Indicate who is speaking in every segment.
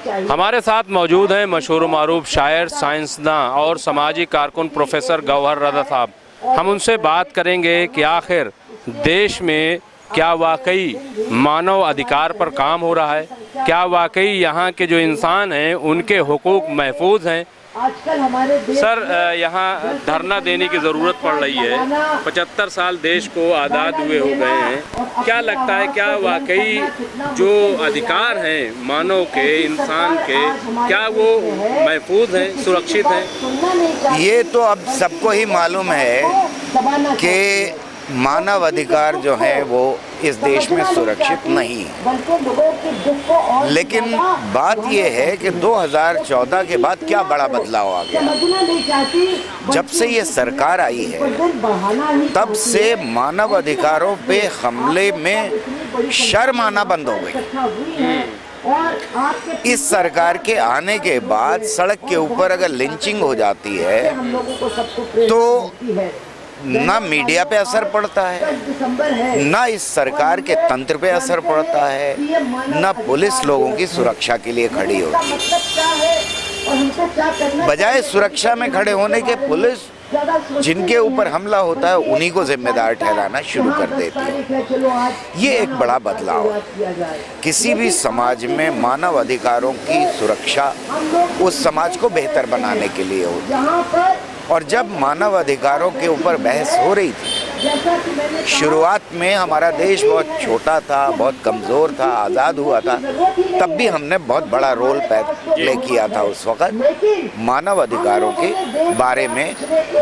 Speaker 1: हमारे साथ मौजूद हैं मशहूर मारूफ शायर, साइंसदान और सामाजिक कारकुन प्रोफेसर गौहर रज़ा साहब। हम उनसे बात करेंगे कि आखिर देश में क्या वाकई मानव अधिकार पर काम हो रहा है, क्या वाकई यहाँ के जो इंसान हैं उनके हुकूक महफूज हैं।
Speaker 2: आजकल हमारे देश
Speaker 1: सर, यहाँ धरना देने की ज़रूरत पड़ रही है। 75 साल देश को आज़ाद हुए हो गए हैं। क्या लगता है, क्या वाकई जो अधिकार हैं मानव के, इंसान के, क्या वो महफूज हैं, सुरक्षित हैं?
Speaker 3: ये तो अब सबको ही मालूम है कि मानव अधिकार जो है वो इस देश में सुरक्षित नहीं है। लेकिन बात ये है कि 2014 के बाद क्या बड़ा बदलाव आ गया। जब से ये सरकार आई है तब से मानव अधिकारों पे हमले में शर्म आना बंद हो गई। इस सरकार के आने के बाद सड़क के ऊपर अगर लिंचिंग हो जाती है तो ना मीडिया पे असर पड़ता है, ना इस सरकार के तंत्र पे असर पड़ता है, ना पुलिस लोगों की सुरक्षा के लिए खड़ी होती है। बजाय सुरक्षा में खड़े होने के पुलिस जिनके ऊपर हमला होता है उन्हीं को जिम्मेदार ठहराना शुरू कर देती है। ये एक बड़ा बदलाव है। किसी भी समाज में मानव अधिकारों की सुरक्षा उस समाज को बेहतर बनाने के लिए होती है। और जब मानव अधिकारों के ऊपर बहस हो रही थी, शुरुआत में हमारा देश बहुत छोटा था, बहुत कमज़ोर था, आज़ाद हुआ था, तब भी हमने बहुत बड़ा रोल प्ले किया था। उस वक़्त मानव अधिकारों के बारे में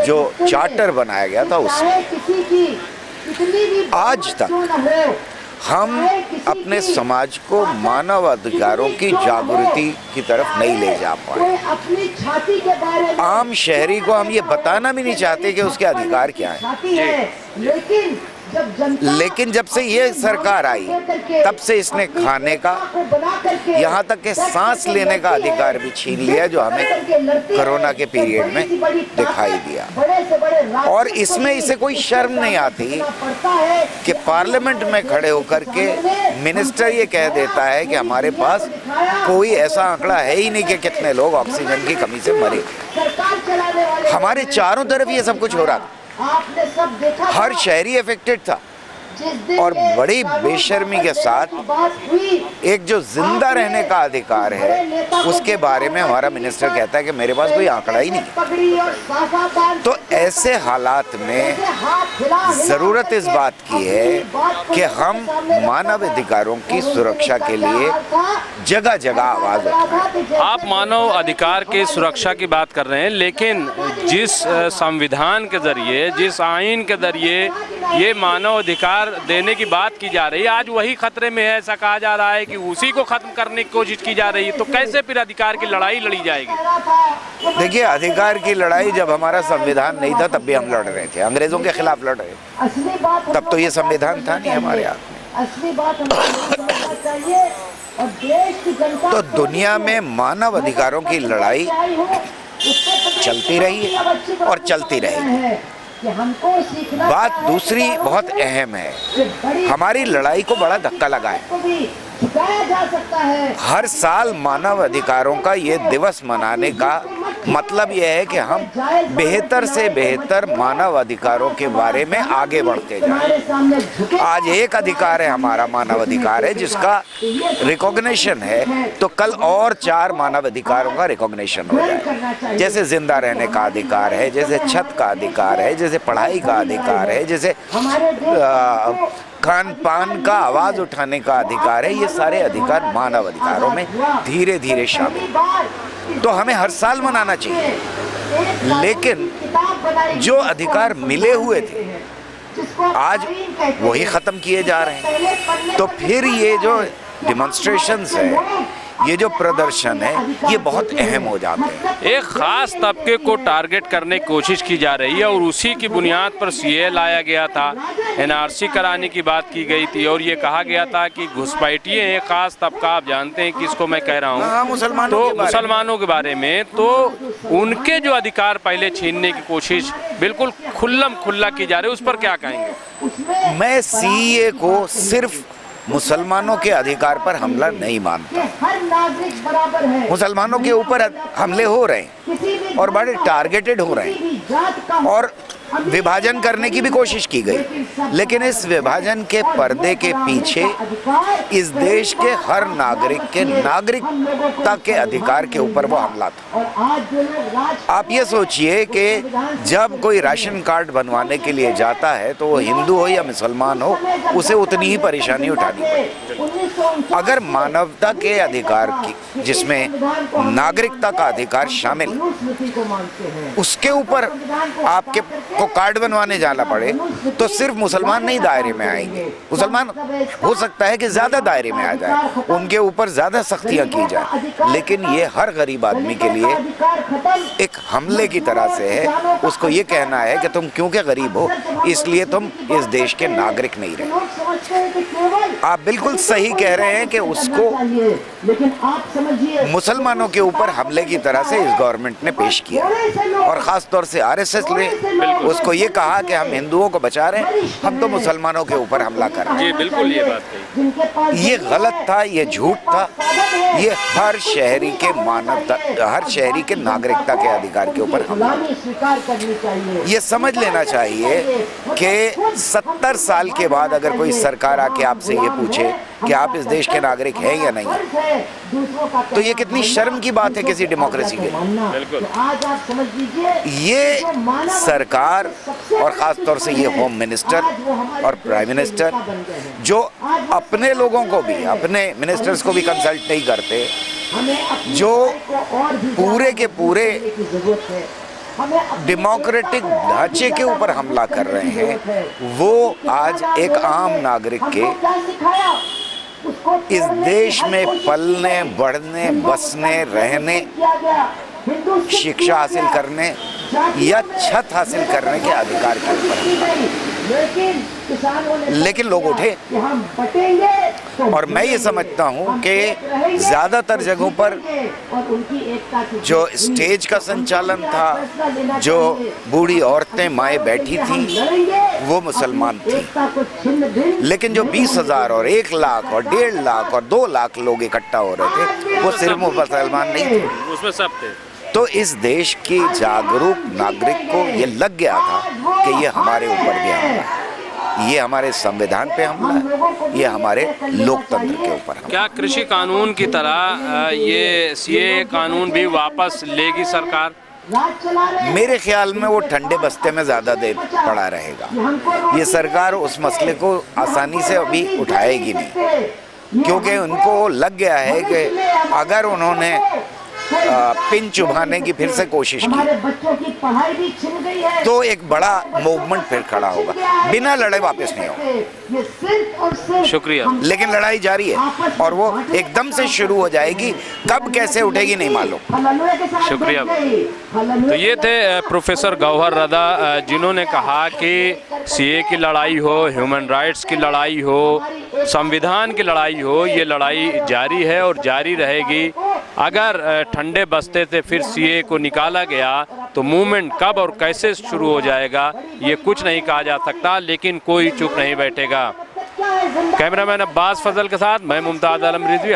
Speaker 3: जो चार्टर बनाया गया था उसमें आज तक हम अपने समाज को मानव अधिकारों की जागृति की तरफ नहीं ले जा पाए। आम शहरी को हम ये बताना भी नहीं चाहते कि उसके अधिकार क्या हैं। लेकिन जब से ये सरकार आई तब से इसने खाने का, यहाँ तक कि सांस लेने का अधिकार भी छीन लिया, जो हमें कोरोना के पीरियड में दिखाई दिया। और इसमें इसे कोई शर्म नहीं आती कि पार्लियामेंट में खड़े होकर के मिनिस्टर ये कह देता है कि हमारे पास कोई ऐसा आंकड़ा है ही नहीं कि कितने लोग ऑक्सीजन की कमी से मरे। हमारे चारों तरफ ये सब कुछ हो रहा था, हर शहरी अफेक्टेड था। और बड़ी बेशर्मी के साथ एक जो जिंदा रहने का अधिकार है उसके बारे में हमारा मिनिस्टर कहता है कि मेरे पास कोई आंकड़ा ही नहीं। तो ऐसे हालात में ज़रूरत इस बात की है कि हम मानव अधिकारों की सुरक्षा के लिए जगह जगह आवाज़ उठाएं।
Speaker 1: आप मानव अधिकार की सुरक्षा की बात कर रहे हैं, लेकिन जिस संविधान के जरिए, जिस आइन के जरिए ये मानव अधिकार देने की बात की जा रही है, आज वही खतरे में है। ऐसा कहा जा रहा है कि उसी को खत्म करने की कोशिश की जा रही है। तो कैसे फिर अधिकार की लड़ाई लड़ी जाएगी?
Speaker 3: देखिए, अधिकार की लड़ाई जब हमारा संविधान नहीं था तब भी हम लड़ रहे थे, अंग्रेजों के खिलाफ लड़ रहे थे। तब तो ये संविधान था नहीं हमारे हाथ में। तो दुनिया में मानव अधिकारों की लड़ाई चलती रही है और चलती रहेगी। बात दूसरी बहुत अहम है, हमारी लड़ाई को बड़ा धक्का लगा है। हर साल मानव अधिकारों का ये दिवस मनाने का मतलब यह है कि हम बेहतर से बेहतर मानव अधिकारों के बारे में आगे बढ़ते जाएं। आज एक अधिकार है, हमारा मानव अधिकार है जिसका रिकॉग्निशन है, तो कल और 4 मानव अधिकारों का रिकॉग्निशन हो जाए। जैसे जिंदा रहने का अधिकार है, जैसे छत का अधिकार है, जैसे पढ़ाई का अधिकार है, जैसे खान पान का आवाज़ उठाने का अधिकार है। ये सारे अधिकार मानव अधिकारों में धीरे धीरे शामिल। तो हमें हर साल मनाना चाहिए, लेकिन जो अधिकार मिले हुए थे आज वही ख़त्म किए जा रहे हैं। तो फिर ये जो डिमॉन्स्ट्रेशंस है, ये जो प्रदर्शन है, ये बहुत अहम हो जाते हैं।
Speaker 1: एक ख़ास तबके को टारगेट करने की कोशिश की जा रही है और उसी की बुनियाद पर सीए लाया गया था, एनआरसी कराने की बात की गई थी और ये कहा गया था कि घुसपैठिए एक ख़ास तबका, आप जानते हैं किसको मैं कह रहा हूँ, मुसलमानों के बारे में। तो उनके जो अधिकार पहले छीनने की कोशिश बिल्कुल खुल्लम खुल्ला की जा रही है, उस पर क्या कहेंगे?
Speaker 3: मैं सीए को सिर्फ मुसलमानों के अधिकार पर हमला नहीं मानता।
Speaker 2: हर नागरिक बराबर है।
Speaker 3: मुसलमानों के ऊपर हमले हो रहे हैं और बड़े टारगेटेड हो रहे हैं और विभाजन करने की भी कोशिश की गई, लेकिन इस विभाजन के पर्दे के पीछे इस देश के हर नागरिक के नागरिकता के अधिकार के ऊपर वो हमला था। आप ये सोचिए कि जब कोई राशन कार्ड बनवाने के लिए जाता है तो वो हिंदू हो या मुसलमान हो, उसे उतनी ही परेशानी उठानी पड़े। अगर मानवता के अधिकार की, जिसमें नागरिकता का अधिकार शामिल, उसके ऊपर आपके को कार्ड बनवाने जाना पड़े तो सिर्फ मुसलमान नहीं दायरे में आएंगे। मुसलमान हो सकता है कि ज्यादा दायरे में आ जाए, उनके ऊपर ज्यादा सख्तियां की जाए, लेकिन ये हर गरीब आदमी के लिए एक हमले की तरह से है। उसको ये कहना है कि तुम क्योंकि गरीब हो इसलिए तुम इस देश के नागरिक नहीं रहे। आप बिल्कुल सही कह रहे हैं कि उसको मुसलमानों के ऊपर हमले की तरह से इस गवर्नमेंट ने पेश किया, और खास तौर से आरएसएस ने उसको ये कहा कि हम हिंदुओं को बचा रहे हैं, हम तो मुसलमानों के ऊपर हमला कर रहे हैं।
Speaker 1: जी बिल्कुल, ये बात कही।
Speaker 3: ये गलत था, ये झूठ था, ये हर शहरी के मानवता, हर शहरी के नागरिकता के अधिकार के ऊपर हमला। ये समझ लेना चाहिए कि 70 साल के बाद अगर कोई सरकार आके आपसे ये पूछे कि आप इस देश के नागरिक हैं या नहीं, तो ये कितनी शर्म की बात है किसी डेमोक्रेसी के।
Speaker 1: बिल्कुल,
Speaker 3: ये सरकार और ख़ास तौर से ये होम मिनिस्टर और प्राइम मिनिस्टर जो अपने लोगों को भी, अपने मिनिस्टर्स को भी कंसल्ट नहीं करते, जो पूरे के पूरे डेमोक्रेटिक ढांचे के ऊपर हमला कर रहे हैं, वो आज एक आम नागरिक के इस देश में पलने, बढ़ने, बसने, रहने, शिक्षा हासिल करने या छत हासिल करने के अधिकार के ऊपर। लेकिन लोग उठे, और मैं ये समझता हूँ कि ज़्यादातर जगहों पर जो स्टेज का संचालन था, जो बूढ़ी औरतें माएँ बैठी थीं, वो मुसलमान थी, लेकिन जो 20,000 और 1 लाख और 1.5 लाख और 2 लाख लोग इकट्ठा हो रहे थे, वो सिर्फ मुसलमान नहीं थे,
Speaker 1: उसमें सब थे।
Speaker 3: तो इस देश की जागरूक नागरिक को ये लग गया था कि ये हमारे ऊपर भी हमला है, ये हमारे संविधान पे हमला है, ये हमारे लोकतंत्र के ऊपर हमला।
Speaker 1: क्या कृषि कानून की तरह ये सीएए कानून भी वापस लेगी सरकार?
Speaker 3: मेरे ख्याल में वो ठंडे बस्ते में ज़्यादा देर पड़ा रहेगा। ये सरकार उस मसले को आसानी से अभी उठाएगी नहीं, क्योंकि उनको लग गया है कि अगर उन्होंने पिन चुभाने की फिर से कोशिश की तो एक बड़ा मूवमेंट फिर खड़ा होगा, बिना लड़े वापस नहीं होगा।
Speaker 1: शुक्रिया।
Speaker 3: लेकिन लड़ाई जारी है और वो एकदम से शुरू हो जाएगी, कब कैसे उठेगी नहीं मालूम।
Speaker 1: शुक्रिया। तो ये थे प्रोफेसर गौहर रदा, जिन्होंने कहा कि सीए की लड़ाई हो, ह्यूमन राइट्स की लड़ाई हो, संविधान की लड़ाई हो, ये लड़ाई जारी है और जारी रहेगी। अगर ठंडे बस्ते से फिर सीए को निकाला गया तो मूवमेंट कब और कैसे शुरू हो जाएगा ये कुछ नहीं कहा जा सकता, लेकिन कोई चुप नहीं बैठेगा। कैमरामैन अब्बास फजल के साथ मैं मुमताज़ आलम रिजवी।